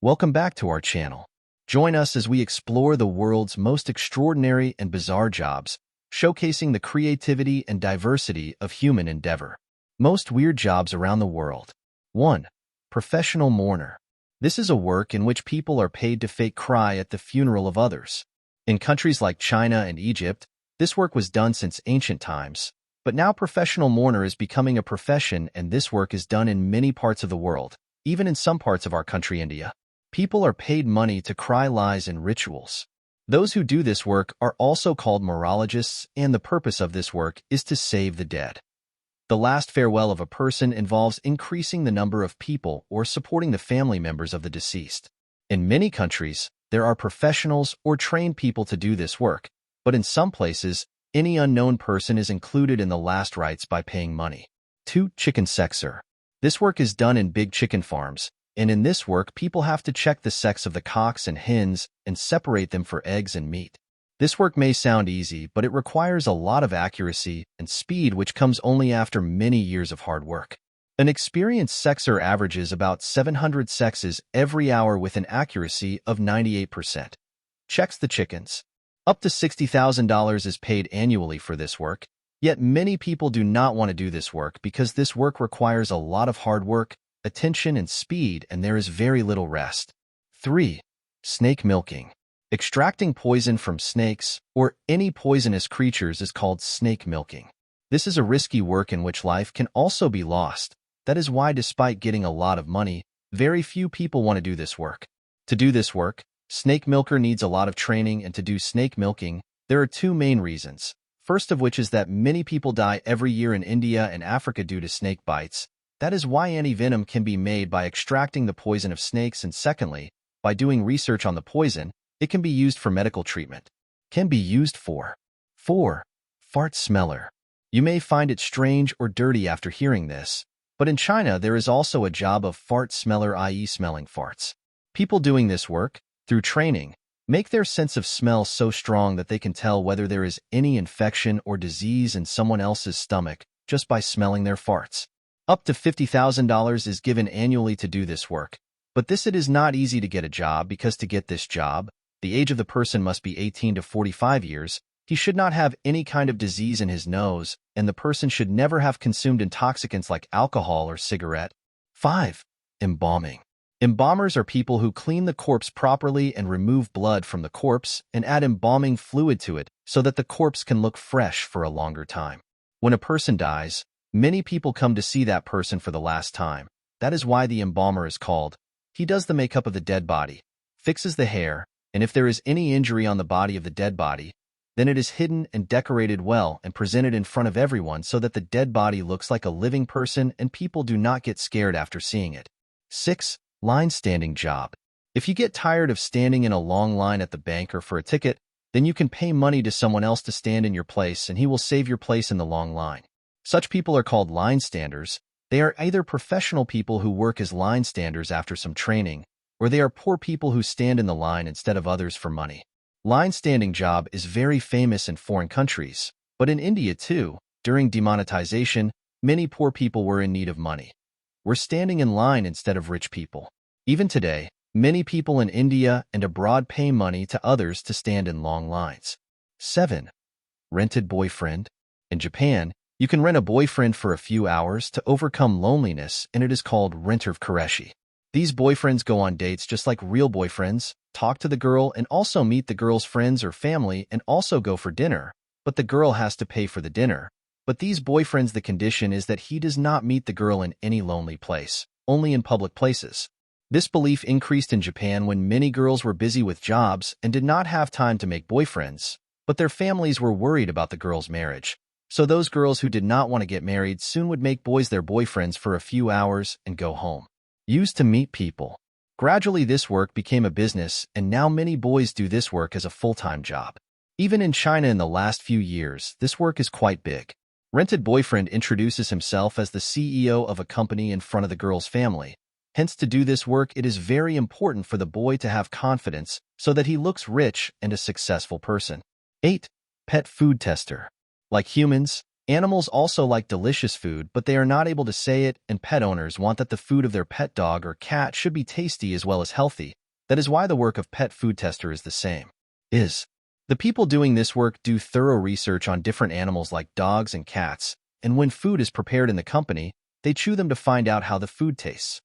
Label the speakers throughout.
Speaker 1: Welcome back to our channel. Join us as we explore the world's most extraordinary and bizarre jobs, showcasing the creativity and diversity of human endeavor. Most weird jobs around the world. 1. Professional mourner. This is a work in which people are paid to fake cry at the funeral of others. In countries like China and Egypt, this work was done since ancient times, but now professional mourner is becoming a profession, and this work is done in many parts of the world, even in some parts of our country, India. People are paid money to cry lies in rituals. Those who do this work are also called morologists, and the purpose of this work is to save the dead. The last farewell of a person involves increasing the number of people or supporting the family members of the deceased. In many countries, there are professionals or trained people to do this work, but in some places, any unknown person is included in the last rites by paying money. 2. Chicken sexer. This work is done in big chicken farms, and in this work, people have to check the sex of the cocks and hens and separate them for eggs and meat. This work may sound easy, but it requires a lot of accuracy and speed, which comes only after many years of hard work. An experienced sexer averages about 700 sexes every hour with an accuracy of 98%. Checks the chickens. Up to $60,000 is paid annually for this work, yet many people do not want to do this work because this work requires a lot of hard work, attention, and speed, and there is very little rest. 3. Snake milking. Extracting poison from snakes or any poisonous creatures is called snake milking. This is a risky work in which life can also be lost. That is why, despite getting a lot of money, very few people want to do this work. To do this work, snake milker needs a lot of training, and to do snake milking, there are two main reasons. First of which is that many people die every year in India and Africa due to snake bites. That is why anti-venom can be made by extracting the poison of snakes, and secondly, by doing research on the poison, it can be used for medical treatment. Can be used for 4. Fart smeller. You may find it strange or dirty after hearing this, but in China there is also a job of fart smeller, i.e. smelling farts. People doing this work, through training, make their sense of smell so strong that they can tell whether there is any infection or disease in someone else's stomach just by smelling their farts. Up to $50,000 is given annually to do this work, but it is not easy to get a job, because to get this job, the age of the person must be 18 to 45 years, he should not have any kind of disease in his nose, and the person should never have consumed intoxicants like alcohol or cigarette. 5. Embalming. Embalmers are people who clean the corpse properly and remove blood from the corpse and add embalming fluid to it so that the corpse can look fresh for a longer time. When a person dies, many people come to see that person for the last time. That is why the embalmer is called. He does the makeup of the dead body, fixes the hair, and if there is any injury on the body of the dead body, then it is hidden and decorated well and presented in front of everyone so that the dead body looks like a living person and people do not get scared after seeing it. 6. Line standing job. If you get tired of standing in a long line at the bank or for a ticket, then you can pay money to someone else to stand in your place, and he will save your place in the long line. Such people are called line standers. They are either professional people who work as line standers after some training, or they are poor people who stand in the line instead of others for money. Line standing job is very famous in foreign countries, but in India too. During demonetization, many poor people were in need of money. Were standing in line instead of rich people. Even today, many people in India and abroad pay money to others to stand in long lines. 7. Rented boyfriend. In Japan, you can rent a boyfriend for a few hours to overcome loneliness, and it is called renter kareshi. These boyfriends go on dates just like real boyfriends, talk to the girl and also meet the girl's friends or family and also go for dinner, but the girl has to pay for the dinner. But these boyfriends, the condition is that he does not meet the girl in any lonely place, only in public places. This belief increased in Japan when many girls were busy with jobs and did not have time to make boyfriends, but their families were worried about the girl's marriage. So those girls who did not want to get married soon would make boys their boyfriends for a few hours and go home. Used to meet people. Gradually this work became a business, and now many boys do this work as a full-time job. Even in China in the last few years, this work is quite big. Rented boyfriend introduces himself as the CEO of a company in front of the girl's family. Hence, to do this work, it is very important for the boy to have confidence so that he looks rich and a successful person. 8. Pet food tester. Like humans, Animals also like delicious food, but they are not able to say it, and pet owners want that the food of their pet dog or cat should be tasty as well as healthy. That is why the work of pet food tester is the same. The people doing this work do thorough research on different animals like dogs and cats, and when food is prepared in the company, they chew them to find out how the food tastes.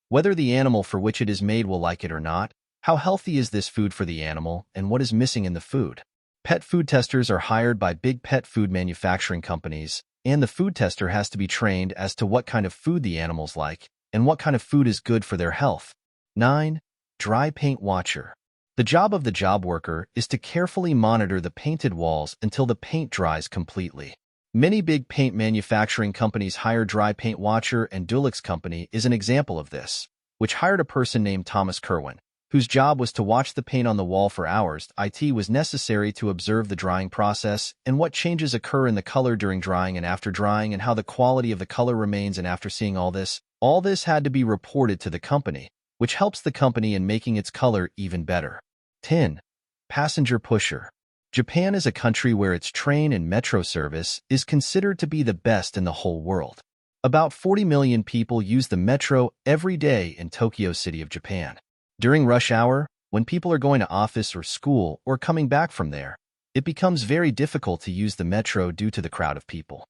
Speaker 1: Whether the animal for which it is made will like it or not, how healthy is this food for the animal, and what is missing in the food. Pet food testers are hired by big pet food manufacturing companies, and the food tester has to be trained as to what kind of food the animals like and what kind of food is good for their health. 9. Dry paint watcher. The job of the job worker is to carefully monitor the painted walls until the paint dries completely. Many big paint manufacturing companies hire dry paint watcher, and Dulux Company is an example of this, which hired a person named Thomas Kerwin, whose job was to watch the paint on the wall for hours. It was necessary to observe the drying process and what changes occur in the color during drying and after drying and how the quality of the color remains. And after seeing all this had to be reported to the company, which helps the company in making its color even better. 10. Passenger pusher. Japan is a country where its train and metro service is considered to be the best in the whole world. About 40 million people use the metro every day in Tokyo City of Japan. During rush hour, when people are going to office or school or coming back from there, it becomes very difficult to use the metro due to the crowd of people.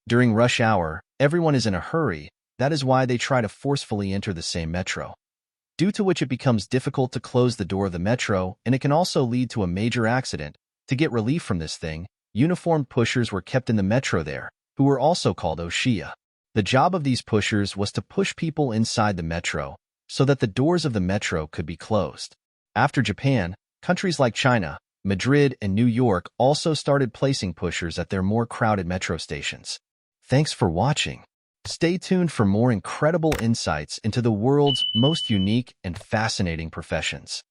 Speaker 1: During rush hour, everyone is in a hurry. That is why they try to forcefully enter the same metro, due to which it becomes difficult to close the door of the metro, and it can also lead to a major accident. To get relief from this thing, uniformed pushers were kept in the metro there, who were also called Oshiya. The job of these pushers was to push people inside the metro so that the doors of the metro could be closed. After Japan, countries like China, Madrid, and New York also started placing pushers at their more crowded metro stations. Thanks for watching. Stay tuned for more incredible insights into the world's most unique and fascinating professions.